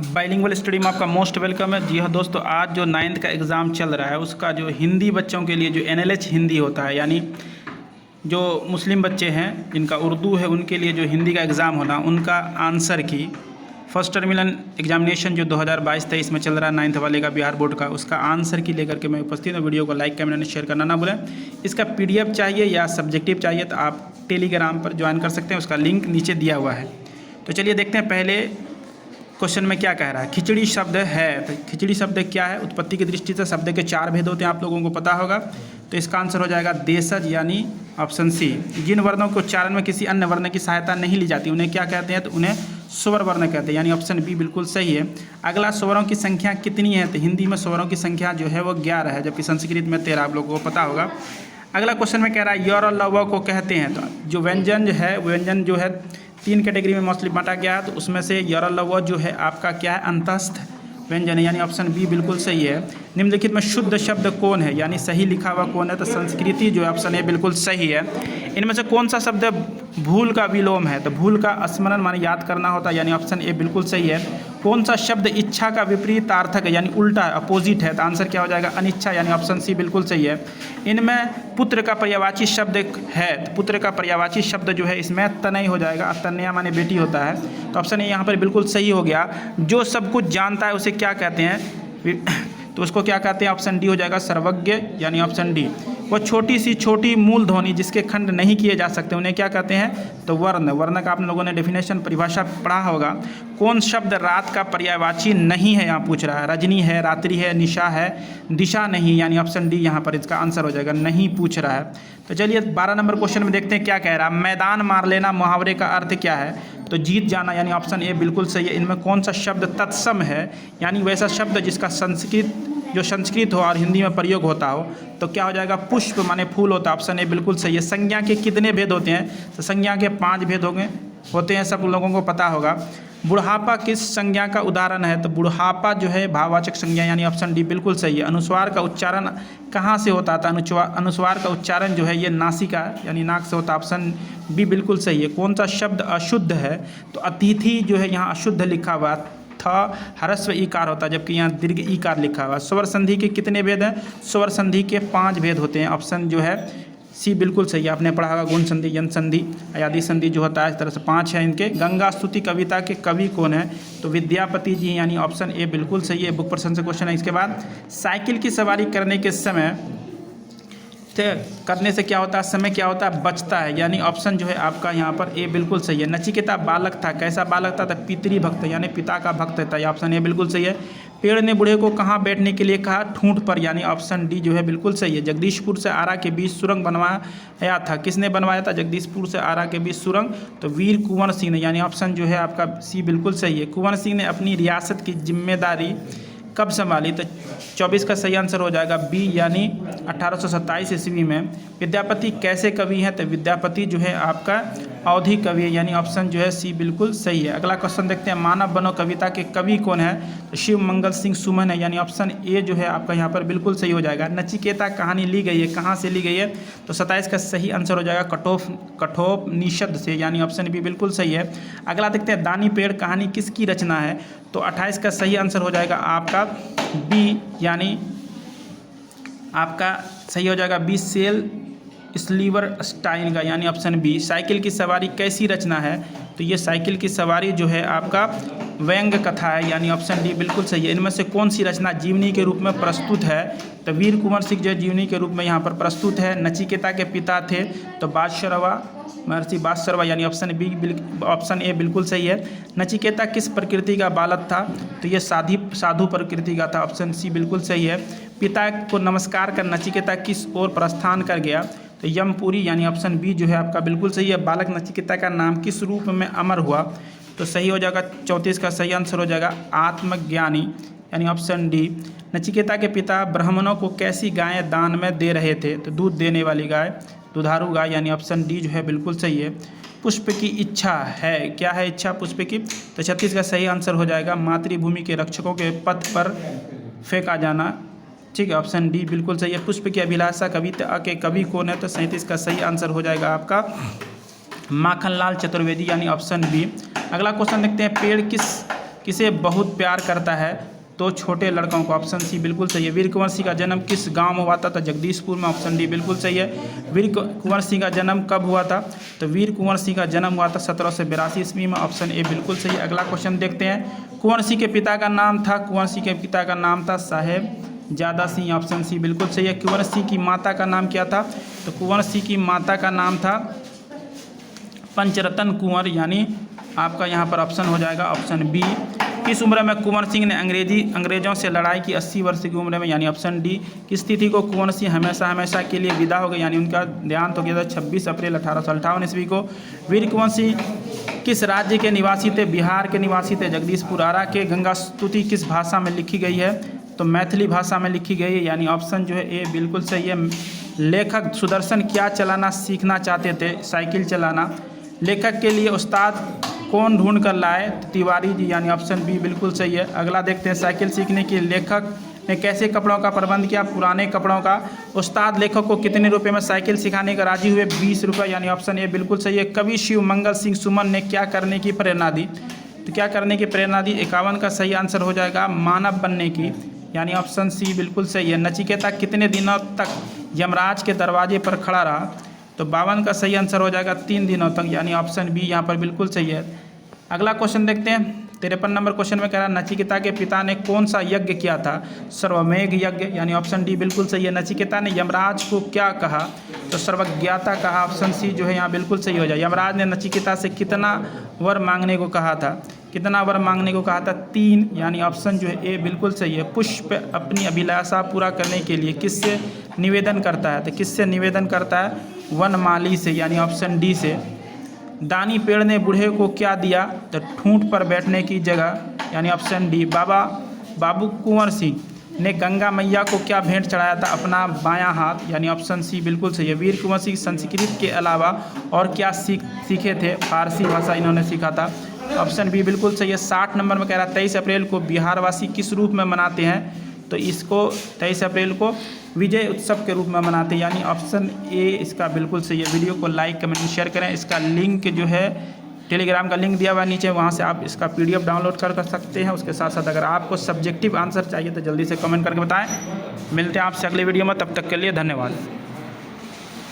Bilingual study में आपका most welcome है। जी हाँ दोस्तों, आज जो 9th का एग्ज़ाम चल रहा है उसका जो हिंदी बच्चों के लिए जो NLH हिंदी होता है, यानी जो मुस्लिम बच्चे हैं जिनका उर्दू है उनके लिए जो हिंदी का एग्ज़ाम होना, उनका आंसर की फर्स्ट टर्मिनल एग्जामिनेशन जो 2022-23 में चल रहा है 9th वाले का बिहार बोर्ड का, उसका आंसर की लेकर के मैं उपस्थित हूँ। वीडियो को लाइक कमेंट और शेयर करना ना भूलें। इसका PDF चाहिए या सब्जेक्टिव चाहिए तो आप टेलीग्राम पर ज्वाइन कर सकते हैं, उसका लिंक नीचे दिया हुआ है। तो चलिए देखते हैं पहले क्वेश्चन में क्या कह रहा है। खिचड़ी शब्द है, तो खिचड़ी शब्द क्या है? उत्पत्ति की दृष्टि से शब्द के 4 भेद होते हैं, आप लोगों को पता होगा। तो इसका आंसर हो जाएगा देशज, यानी ऑप्शन सी। जिन वर्णों के उच्चारण में किसी अन्य वर्ण की सहायता नहीं ली जाती उन्हें क्या कहते हैं? तो उन्हें स्वर वर्ण कहते हैं, यानी ऑप्शन बी बिल्कुल सही है। अगला, स्वरों की संख्या कितनी है? तो हिंदी में स्वरों की संख्या जो है वो 11 है, जबकि संस्कृत में 13, आप लोगों को पता होगा। अगला क्वेश्चन में कह रहा है यर और लव को कहते हैं। तो जो व्यंजन है, व्यंजन जो है 3 कैटेगरी में मोस्टली बांटा गया है, तो उसमें से यर और लव जो है आपका क्या है? अंतस्थ व्यंजन है, यानी ऑप्शन बी बिल्कुल सही है। निम्नलिखित में शुद्ध शब्द कौन है, यानी सही लिखा हुआ कौन है? तो संस्कृति जो है ऑप्शन ए बिल्कुल सही है। इनमें से कौन सा शब्द भूल का विलोम है? तो भूल का स्मरण माने याद करना होता है, यानी ऑप्शन ए बिल्कुल सही है। कौन सा शब्द इच्छा का विपरीतार्थक है, यानी उल्टा अपोजिट है? तो आंसर क्या हो जाएगा? अनिच्छा, यानी ऑप्शन सी बिल्कुल सही है। इनमें पुत्र का पर्यायवाची शब्द है, तो पुत्र का पर्यायवाची शब्द जो है इसमें तनय हो जाएगा। तनया माने बेटी होता है, तो ऑप्शन ए यहाँ पर बिल्कुल सही हो गया। जो सब कुछ जानता है उसे क्या कहते हैं? तो उसको क्या कहते हैं? ऑप्शन डी हो जाएगा सर्वज्ञ, यानी ऑप्शन डी। वो छोटी सी छोटी मूल ध्वनि जिसके खंड नहीं किए जा सकते उन्हें क्या कहते हैं? तो वर्ण। वर्ण का आप लोगों ने डेफिनेशन परिभाषा पढ़ा होगा। कौन शब्द रात का पर्यायवाची नहीं है, यहाँ पूछ रहा है। रजनी है, रात्रि है, निशा है, दिशा नहीं, यानी ऑप्शन डी यहाँ पर इसका आंसर हो जाएगा, नहीं पूछ रहा है। तो चलिए 12 नंबर क्वेश्चन में देखते हैं क्या कह रहा है। मैदान मार लेना मुहावरे का अर्थ क्या है? तो जीत जाना, यानी ऑप्शन ए बिल्कुल सही है। इनमें कौन सा शब्द तत्सम है, यानी वैसा शब्द जिसका संस्कृत हो और हिंदी में प्रयोग होता हो, तो क्या हो जाएगा? पुष्प माने फूल होता है, ऑप्शन ए बिल्कुल सही है। संज्ञा के कितने भेद होते हैं? तो संज्ञा के 5 भेद होते हैं, सब लोगों को पता होगा। बुढ़ापा किस संज्ञा का उदाहरण है? तो बुढ़ापा जो है भाववाचक संज्ञा, यानी ऑप्शन डी बिल्कुल सही है। अनुस्वार का उच्चारण कहाँ से होता था? अनुस्वार का उच्चारण जो है ये नासिका, यानी नाक से होता है, ऑप्शन बी बिल्कुल सही है। कौन सा शब्द अशुद्ध है? तो अतिथि जो है यहाँ अशुद्ध लिखा हुआ था, ह्रस्व ईकार होता है, जबकि यहाँ दीर्घ ईकार लिखा हुआ है। स्वर संधि के कितने भेद हैं? स्वर संधि के 5 भेद होते हैं, ऑप्शन जो है सी बिल्कुल सही है। आपने पढ़ा होगा गुण संधि, यन संधि, अयादि संधि जो होता है, इस तरह से 5 है इनके। गंगा स्तुति कविता के कवि कौन है? तो विद्यापति जी, यानी ऑप्शन ए बिल्कुल सही है। बुक प्रश्न से क्वेश्चन है। इसके बाद साइकिल की सवारी करने के समय करने से क्या होता है? समय क्या होता है? बचता है, यानी ऑप्शन जो है आपका यहाँ पर ए बिल्कुल सही है। नचिकेता बालक था, कैसा बालक था? तो पितृभक्त, यानी पिता का भक्त था, यह ऑप्शन ए बिल्कुल सही है। पेड़ ने बूढ़े को कहाँ बैठने के लिए कहा? ठूंठ पर, यानी ऑप्शन डी जो है बिल्कुल सही है। जगदीशपुर से आरा के बीच सुरंग बनवाया था, किसने बनवाया था? जगदीशपुर से आरा के बीच सुरंग, तो वीर कुंवर सिंह ने, यानी ऑप्शन जो है आपका सी बिल्कुल सही है। कुंवर सिंह ने अपनी रियासत की जिम्मेदारी कब संभाली? तो 24 का सही आंसर हो जाएगा बी, यानी 1827 ईस्वी में। विद्यापति कैसे कवि हैं? तो विद्यापति जो है आपका अवधी कवि है, यानी ऑप्शन जो है सी बिल्कुल सही है। अगला क्वेश्चन देखते हैं। मानव बनो कविता के कवि कौन है? तो शिव मंगल सिंह सुमन है, यानी ऑप्शन ए जो है आपका यहाँ पर बिल्कुल सही हो जाएगा। नचिकेता कहानी ली गई है, कहाँ से ली गई है? तो 27 का सही आंसर हो जाएगा कठोपनिषद से, यानी ऑप्शन बी बिल्कुल सही है। अगला देखते हैं। दानी पेड़ कहानी किसकी रचना है? तो 28 का सही आंसर हो जाएगा आपका बी, यानी आपका सही हो जाएगा बी, सेल स्लीवर स्टाइन का, यानी ऑप्शन बी। साइकिल की सवारी कैसी रचना है? तो ये साइकिल की सवारी जो है आपका व्यंग्य कथा है, यानी ऑप्शन डी बिल्कुल सही है। इनमें से कौन सी रचना जीवनी के रूप में प्रस्तुत है? तो वीर कुंवर सिंह जो जीवनी के रूप में यहाँ पर प्रस्तुत है। नचिकेता के पिता थे तो बादशरवा, महर्षि बादशरवा, यानी ऑप्शन बी, ऑप्शन ए बिल्कुल सही है। नचिकेता किस प्रकृति का बालक था? तो ये साधु प्रकृति का था, ऑप्शन सी बिल्कुल सही है। पिता को नमस्कार कर नचिकेता किस ओर प्रस्थान कर गया? तो यमपुरी, यानी ऑप्शन बी जो है आपका बिल्कुल सही है। बालक नचिकेता का नाम किस रूप में अमर हुआ? तो सही हो जाएगा 34 का सही आंसर हो जाएगा आत्मज्ञानी, यानी ऑप्शन डी। नचिकेता के पिता ब्राह्मणों को कैसी गायें दान में दे रहे थे? तो दूध देने वाली गाय, दुधारू गाय, यानी ऑप्शन डी जो है बिल्कुल सही है। पुष्प की इच्छा है, क्या है इच्छा पुष्प की? तो 36 का सही आंसर हो जाएगा मातृभूमि के रक्षकों के पथ पर फेंका जाना, ठीक है, ऑप्शन डी बिल्कुल सही है। पुष्प की अभिलाषा कविता के कवि कौन है? तो 37 का सही आंसर हो जाएगा आपका माखनलाल चतुर्वेदी, यानी ऑप्शन बी। अगला क्वेश्चन देखते हैं। पेड़ किस किसे बहुत प्यार करता है? तो छोटे लड़कों को। ऑप्शन सी बिल्कुल सही है। वीर कुंवर सिंह का जन्म किस गांव में हुआ था? तो जगदीशपुर में। ऑप्शन डी बिल्कुल सही है। वीर कुंवर सिंह का जन्म कब हुआ था? तो वीर कुंवर सिंह का जन्म हुआ था 1782 ईस्वी में। ऑप्शन ए बिल्कुल सही है। अगला क्वेश्चन देखते हैं। कुंवर सिंह के पिता का नाम था? कुंवर सिंह के पिता का नाम था साहेब जादा सिंह। ऑप्शन सी बिल्कुल सही है। कुंवर सिंह की माता का नाम क्या था? तो कुंवर सिंह की माता का नाम था पंचरतन कुंवर, यानी आपका यहाँ पर ऑप्शन हो जाएगा ऑप्शन बी। किस उम्र में कुंवर सिंह ने अंग्रेजों से लड़ाई की? 80 वर्ष की उम्र में, यानी ऑप्शन डी। किस तिथि को कुंवर सिंह हमेशा के लिए विदा हो गए, यानी उनका देहांत हो गया था 26 अप्रैल 1858 ईस्वी को। वीर कुंवर सिंह किस राज्य के निवासी थे? बिहार के निवासी थे, जगदीशपुर आरा के। गंगा स्तुति किस भाषा में लिखी गई है? तो मैथिली भाषा में लिखी गई है, यानी ऑप्शन जो है ए बिल्कुल सही है। लेखक सुदर्शन क्या चलाना सीखना चाहते थे? साइकिल चलाना। लेखक के लिए उस्ताद कौन ढूंढ कर लाए? तिवारी जी, यानी ऑप्शन बी बिल्कुल सही है। अगला देखते हैं। साइकिल सीखने के लेखक ने कैसे कपड़ों का प्रबंध किया? पुराने कपड़ों का। उस्ताद लेखक को कितने रुपए में साइकिल सिखाने का राजी हुए? 20 रुपये, यानी ऑप्शन ए बिल्कुल सही है। कवि शिव मंगल सिंह सुमन ने क्या करने की प्रेरणा दी? तो क्या करने की प्रेरणा दी? 51 का सही आंसर हो जाएगा मानव बनने की, यानी ऑप्शन सी बिल्कुल सही है। नचिकेता कितने दिनों तक यमराज के दरवाजे पर खड़ा रहा? तो 52 का सही आंसर हो जाएगा 3 दिनों तक, यानी ऑप्शन बी यहाँ पर बिल्कुल सही है। अगला क्वेश्चन देखते हैं। 53 नंबर क्वेश्चन में कह रहा है नचिकेता के पिता ने कौन सा यज्ञ किया था? सर्वमेघ यज्ञ, यानी ऑप्शन डी बिल्कुल सही है। नचिकेता ने यमराज को क्या कहा? तो सर्वज्ञाता कहा। ऑप्शन सी जो है यहाँ बिल्कुल सही हो जाए। यमराज ने नचिकेता से कितना वर मांगने को कहा था? कितना वर मांगने को कहा था? 3, यानी ऑप्शन जो है ए बिल्कुल सही है। पुष्प अपनी अभिलाषा पूरा करने के लिए किससे निवेदन करता है? तो किससे निवेदन करता है? वनमाली से, यानी ऑप्शन डी से। दानी पेड़ ने बूढ़े को क्या दिया? तो ठूंठ पर बैठने की जगह, यानी ऑप्शन डी। बाबू कुंवर सिंह ने गंगा मैया को क्या भेंट चढ़ाया था? अपना बायां हाथ, यानी ऑप्शन सी बिल्कुल सही है। वीर कुंवर सिंह संस्कृत के अलावा और क्या सीखे थे? फारसी भाषा इन्होंने सीखा था। ऑप्शन बी बिल्कुल सही है। 60 नंबर में कह रहा है 23 अप्रैल को बिहारवासी किस रूप में मनाते हैं? तो इसको 23 अप्रैल को विजय उत्सव के रूप में मनाते हैं, यानी ऑप्शन ए इसका बिल्कुल सही है। वीडियो को लाइक कमेंट शेयर करें। इसका लिंक जो है टेलीग्राम का लिंक दिया हुआ है नीचे, वहाँ से आप इसका PDF डाउनलोड कर सकते हैं। उसके साथ साथ अगर आपको सब्जेक्टिव आंसर चाहिए तो जल्दी से कमेंट करके बताएं। मिलते हैं आपसे अगले वीडियो में, तब तक के लिए धन्यवाद।